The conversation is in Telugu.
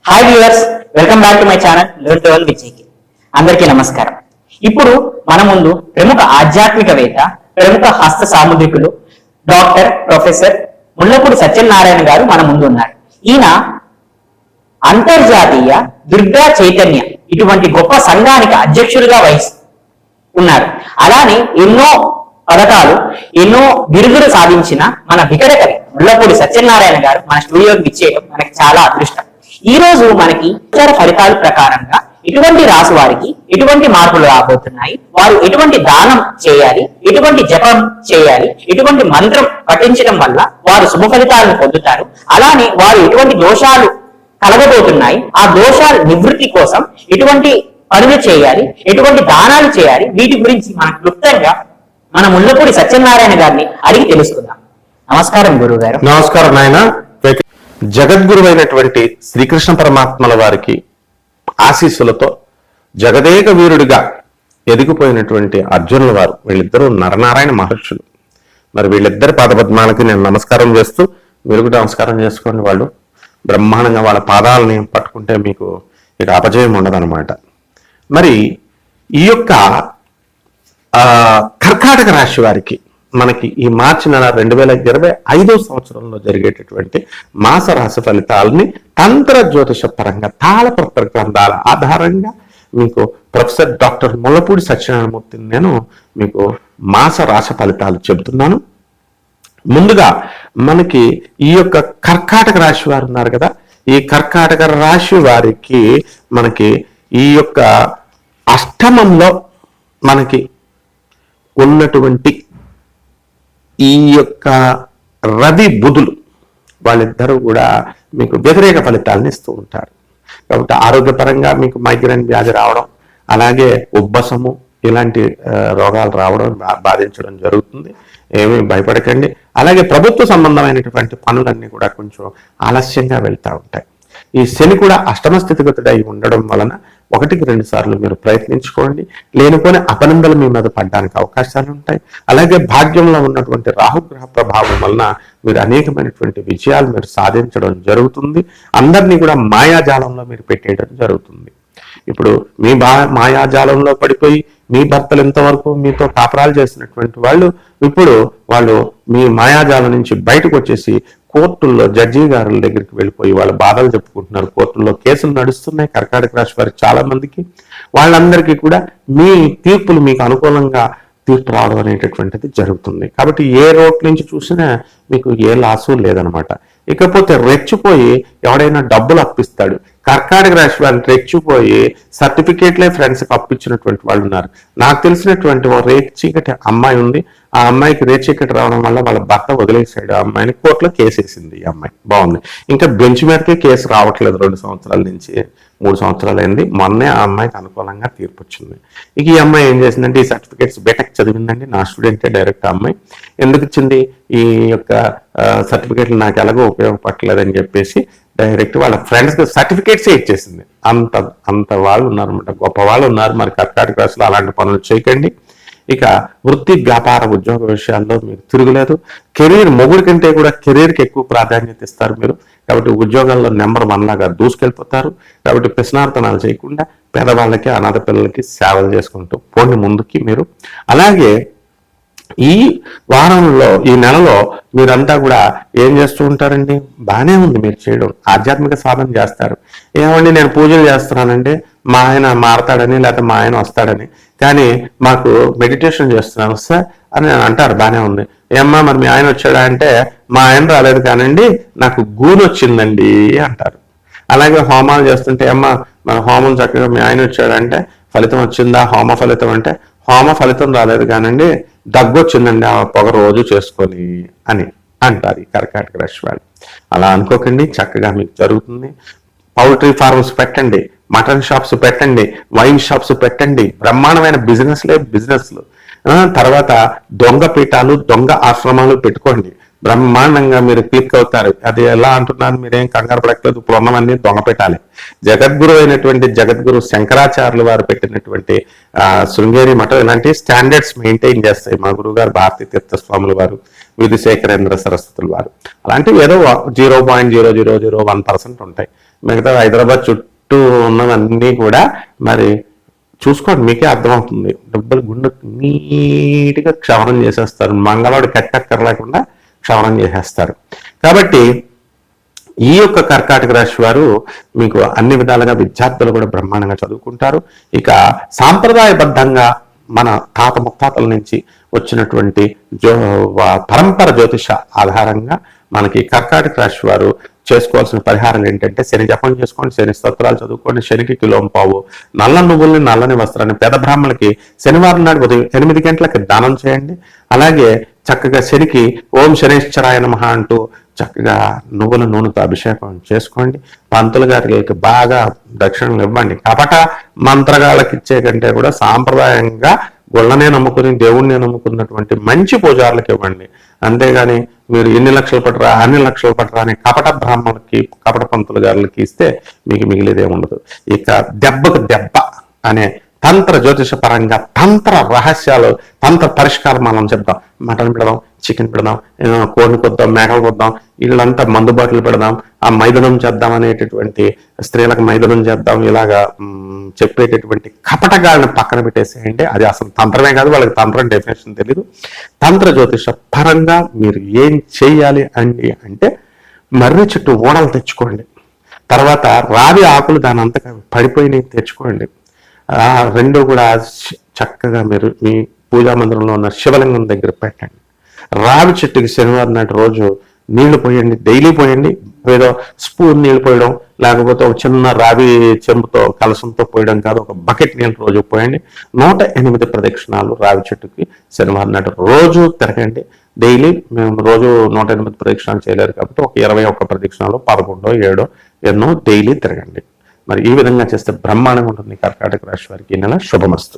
Hi viewers, welcome back to my channel learn to earn with JK. అందరికీ నమస్కారం. ఇప్పుడు మన ముందు ప్రముఖ ఆధ్యాత్మికవేత్త, ప్రముఖ హస్త సాముద్రికులు డాక్టర్ ప్రొఫెసర్ ముల్లపూడి సత్యనారాయణ గారు మన ముందు ఉన్నారు. ఈయన అంతర్జాతీయ దుర్గా చైతన్య ఇటువంటి గొప్ప సంఘానికి అధ్యక్షులుగా ఉన్నారు. అలానే ఎన్నో పథకాలు, ఎన్నో బిరుదులు సాధించిన మన వికటకవి ముల్లపూడి సత్యనారాయణ గారు మన స్టూడియోకి ఇచ్చేయడం మనకి చాలా అదృష్టం. ఈ రోజు మనకి ఫలితాల ప్రకారంగా ఎటువంటి రాసు వారికి ఎటువంటి మార్పులు రాబోతున్నాయి, వారు ఎటువంటి దానం చేయాలి, ఎటువంటి జపం చేయాలి, ఎటువంటి మంత్రం పఠించడం వల్ల వారు శుభ ఫలితాలను పొందుతారు, అలానే వారు ఎటువంటి దోషాలు కలగబోతున్నాయి, ఆ దోషాల నివృత్తి కోసం ఎటువంటి పనులు చేయాలి, ఎటువంటి దానాలు చేయాలి, వీటి గురించి మనకు క్లుప్తంగా మన ముల్లపూడి సత్యనారాయణ గారిని అడిగి తెలుసుకుందాం. నమస్కారం గురువు గారు. నమస్కారం నాయన. జగద్గురు అయినటువంటి శ్రీకృష్ణ పరమాత్మల వారికి ఆశీస్సులతో జగదేక వీరుడిగా ఎదిగిపోయినటువంటి అర్జునుల వారు, వీళ్ళిద్దరూ నరనారాయణ మహర్షులు. మరి వీళ్ళిద్దరి పాదపద్మాలకి నేను నమస్కారం చేస్తూ, మీరు కూడా నమస్కారం చేసుకోండి. వాళ్ళు బ్రహ్మాండంగా వాళ్ళ పాదాలని పట్టుకుంటే మీకు ఇక అపజయం ఉండదన్నమాట. మరి ఈ యొక్క కర్కాటక రాశి వారికి మనకి ఈ మార్చి నెల 2025 సంవత్సరంలో జరిగేటటువంటి మాస రాశి ఫలితాలని తంత్ర జ్యోతిష పరంగా తాళపత్ర గ్రంథాల ఆధారంగా మీకు ప్రొఫెసర్ డాక్టర్ ముల్లపూడి సత్యనారాయణమూర్తిని నేను మీకు మాస రాశి ఫలితాలు చెబుతున్నాను. ముందుగా మనకి ఈ యొక్క కర్కాటక రాశి వారు ఉన్నారు కదా, ఈ కర్కాటక రాశి వారికి మనకి ఈ యొక్క అష్టమంలో మనకి ఉన్నటువంటి ఈ యొక్క రవి బుధులు వాళ్ళిద్దరూ కూడా మీకు వ్యతిరేక ఫలితాలను ఇస్తూ ఉంటారు. కాబట్టి ఆరోగ్యపరంగా మీకు మైగ్రేన్ వ్యాధి రావడం, అలాగే ఉబ్బసము ఇలాంటి రోగాలు రావడం, బాధించడం జరుగుతుంది. ఏమీ భయపడకండి. అలాగే ప్రభుత్వ సంబంధమైనటువంటి పనులన్నీ కూడా కొంచెం ఆలస్యంగా వెళ్తూ ఉంటాయి. ఈ శని కూడా అష్టమ స్థితిగతుడై ఉండడం వలన 1-2 సార్లు మీరు ప్రయత్నించుకోండి. లేనిపోని అపనిందలు మీ మీద పడడానికి అవకాశాలు ఉంటాయి. అలాగే భాగ్యంలో ఉన్నటువంటి రాహుగ్రహ ప్రభావం వలన మీరు అనేకమైనటువంటి విజయాలు మీరు సాధించడం జరుగుతుంది. అందరినీ కూడా మాయాజాలంలో మీరు పెట్టేయడం జరుగుతుంది. ఇప్పుడు మీ మాయాజాలంలో పడిపోయి మీ భర్తలు ఎంతవరకు మీతో కాపరాలు చేసినటువంటి వాళ్ళు ఇప్పుడు వాళ్ళు మీ మాయాజాలం నుంచి బయటకు వచ్చేసి కోర్టుల్లో జడ్జి గారుల దగ్గరికి వెళ్ళిపోయి వాళ్ళ బాధలు చెప్పుకుంటున్నారు. కోర్టుల్లో కేసులు నడుస్తున్నాయి కర్కాటక రాశి వారికి చాలా మందికి. వాళ్ళందరికీ కూడా మీ తీర్పులు మీకు అనుకూలంగా తీర్పు రావడం అనేటటువంటిది జరుగుతుంది. కాబట్టి ఏ రోడ్ నుంచి చూసినా మీకు ఏ లాసు లేదనమాట. ఇకపోతే రెచ్చిపోయి ఎవడైనా డబ్బులు అప్పిస్తాడు. కర్కాటక రాశి వాళ్ళు రెచ్చిపోయి సర్టిఫికేట్లే ఫ్రెండ్స్కి అప్పించినటువంటి వాళ్ళు ఉన్నారు. నాకు తెలిసినటువంటి ఓ రేచీకటి అమ్మాయి ఉంది. ఆ అమ్మాయికి రేచీకటి రావడం వల్ల వాళ్ళ భర్త వదిలేసాడు. ఆ అమ్మాయిని కోర్టులో కేసు వేసింది. ఈ అమ్మాయి బాగుంది. ఇంకా బెంచ్ మీదకే కేసు రావట్లేదు. 2 సంవత్సరాల నుంచి 3 సంవత్సరాలు అయింది. మొన్నే ఆ అమ్మాయికి అనుకూలంగా తీర్పు వచ్చింది. ఇక ఈ అమ్మాయి ఏం చేసిందంటే ఈ సర్టిఫికేట్స్ బీటెక్ చదివిందండి. నా స్టూడెంటే డైరెక్ట్ అమ్మాయి. ఎందుకు ఇచ్చింది ఈ యొక్క సర్టిఫికేట్లు నాకు ఎలాగో ఉపయోగపడలేదని చెప్పేసి డైరెక్ట్ వాళ్ళ ఫ్రెండ్స్కి సర్టిఫికేట్సే ఇచ్చేసింది. అంత వాళ్ళు ఉన్నారన్నమాట, గొప్ప వాళ్ళు ఉన్నారు. మరి కర్కాటక రాశిలో అలాంటి పనులు చేయకండి. ఇక వృత్తి వ్యాపార ఉద్యోగ విషయాల్లో మీరు తిరుగులేదు. కెరీర్ మొగుడి కంటే కూడా కెరీర్కి ఎక్కువ ప్రాధాన్యత ఇస్తారు మీరు. కాబట్టి ఉద్యోగాల్లో నెంబర్ 1 లాగా దూసుకెళ్ళిపోతారు. కాబట్టి పిసినార్తనాలు చేయకుండా పేదవాళ్ళకి అనాథ పిల్లలకి సేవలు చేసుకుంటూ పోండి ముందుకి మీరు. అలాగే ఈ వారంలో ఈ నెలలో మీరంతా కూడా ఏం చేస్తూ ఉంటారండి? బాగానే ఉంది మీరు చేయడం, ఆధ్యాత్మిక సాధన చేస్తారు. ఏమండి నేను పూజలు చేస్తున్నానంటే మా ఆయన మారతాడని లేకపోతే మా ఆయన వస్తాడని, కానీ మాకు మెడిటేషన్ చేస్తున్నాను సార్ అని అంటారు. బాగానే ఉంది. ఏమ్మా మరి మీ ఆయన వచ్చాడా అంటే మా ఆయన రాలేదు కానండి నాకు గూను వచ్చిందండి అంటారు. అలాగే హోమాలు చేస్తుంటే అమ్మా మన హోమం చక్కగా మీ ఆయన వచ్చాడంటే ఫలితం వచ్చిందా? హోమ ఫలితం అంటే హోమ ఫలితం రాలేదు కానండి దగ్గు వచ్చిందండి ఆ పొగ రోజు చేసుకొని అని అంటారు ఈ కర్కాటక రాశి వాళ్ళు. అలా అనుకోకండి, చక్కగా మీకు జరుగుతుంది. పౌల్ట్రీ ఫార్మ్స్ పెట్టండి, మటన్ షాప్స్ పెట్టండి, వైన్ షాప్స్ పెట్టండి. బ్రహ్మాండమైన బిజినెస్లు. తర్వాత దొంగ పీఠాలు, దొంగ ఆశ్రమాలు పెట్టుకోండి. బ్రహ్మాండంగా మీరు క్లిక్ అవుతారు. అది ఎలా అంటున్నారు, మీరేం కంగారు పడట్లేదు. ఇప్పుడు ఉన్నవన్నీ దొంగ పెట్టాలి. జగద్గురు అయినటువంటి జగద్గురు శంకరాచార్యులు వారు పెట్టినటువంటి శృంగేరి మఠం ఇలాంటి స్టాండర్డ్స్ మెయింటైన్ చేస్తాయి. మా గురువు గారు భారతీ తీర్థస్వాముల వారు, విధుశేఖరేంద్ర సరస్వతుల వారు అలాంటివి ఏదో 0.0001% ఉంటాయి. మిగతా హైదరాబాద్ చుట్టూ ఉన్నవన్నీ కూడా మరి చూసుకోండి, మీకే అర్థమవుతుంది. డబ్బులు గుండె నీట్గా క్షవరం చేసేస్తారు, మంగళవాడు కట్టక్కర లేకుండా క్షవరం చేసేస్తారు. కాబట్టి ఈ యొక్క కర్కాటక రాశి వారు మీకు అన్ని విధాలుగా విద్యార్థులు కూడా బ్రహ్మాండంగా చదువుకుంటారు. ఇక సాంప్రదాయబద్ధంగా మన తాత ముత్తాతల నుంచి వచ్చినటువంటి పరంపర జ్యోతిష ఆధారంగా మనకి కర్కాటక రాశి వారు చేసుకోవాల్సిన పరిహారాలు ఏంటంటే, శని జపం చేసుకోండి, శని స్తోత్రాలు చదువుకోండి, శనికి కిలోంపావు నల్ల నువ్వుల్ని నల్లని వస్త్రాన్ని పేద బ్రాహ్మణులకి శనివారం నాడు ఉదయం 8 గంటలకి దానం చేయండి. అలాగే చక్కగా శనికి ఓం శనేశ్వరాయ నమః అంటూ చక్కగా నువ్వుల నూనెతో అభిషేకం చేసుకోండి. పంతులు గారికి బాగా దక్షిణలు ఇవ్వండి. కపట మంత్రగాళ్ళకి ఇచ్చే కంటే కూడా సాంప్రదాయంగా గుళ్ళనే నమ్ముకుని దేవుణ్ణి నమ్ముకున్నటువంటి మంచి పూజారులకు ఇవ్వండి. అంతేగాని మీరు ఎన్ని లక్షలు పట్టరా అన్ని లక్షలు పట్టరా అని కపట బ్రాహ్మణులకి కపట పంతులు గారులకి ఇస్తే మీకు మిగిలేదే ఉండదు. ఇక దెబ్బకు దెబ్బ అనే తంత్ర జ్యోతిష పరంగా తంత్ర రహస్యాలు, తంత్ర పరిష్కారం మనం చెప్దాం. మటన్ పెడదాం, చికెన్ పెడదాం, కోడిని కొద్దాం, మేకలు కొద్దాం, వీళ్ళంతా మందుబాటులు పెడదాం, ఆ మైదనం చేద్దాం అనేటటువంటి స్త్రీలకు మైదనం చేద్దాం, ఇలాగా చెప్పేటటువంటి కపటగాళ్ళని పక్కన పెట్టేసేయండి. అది అసలు తంత్రమే కాదు, వాళ్ళకి తంత్రం డెఫినేషన్ తెలీదు. తంత్ర జ్యోతిష పరంగా మీరు ఏం చేయాలి అండి అంటే, మర్రి చెట్టు ఓడలు తెచ్చుకోండి. తర్వాత రావి ఆకులు దాని అంతగా పడిపోయినవి తెచ్చుకోండి. రెండు కూడా చక్కగా మీరు మీ పూజా మందిరంలో ఉన్న శివలింగం దగ్గర పెట్టండి. రావి చెట్టుకి శనివారం నాటి రోజు నీళ్లు పోయండి, డైలీ పోయండి. ఏదో స్పూన్ నీళ్లు పోయడం, లేకపోతే ఒక చిన్న రావి చెంబుతో కలసంతో పోయడం కాదు, ఒక బకెట్ నీళ్ళు రోజు పోయండి. 108 ప్రదక్షిణాలు రావి చెట్టుకి శనివారం నాటి రోజు తిరగండి. డైలీ మేము రోజు 108 ప్రదక్షిణాలు చేయలేరు కాబట్టి ఒక 21 ప్రదక్షిణాలు 11, 7 ఎన్నో డైలీ తిరగండి. మరి ఈ విధంగా చేస్తే బ్రహ్మాండంగా ఉంటుంది కర్కాటక రాశి వారికి. ఈ నెల శుభమస్తు.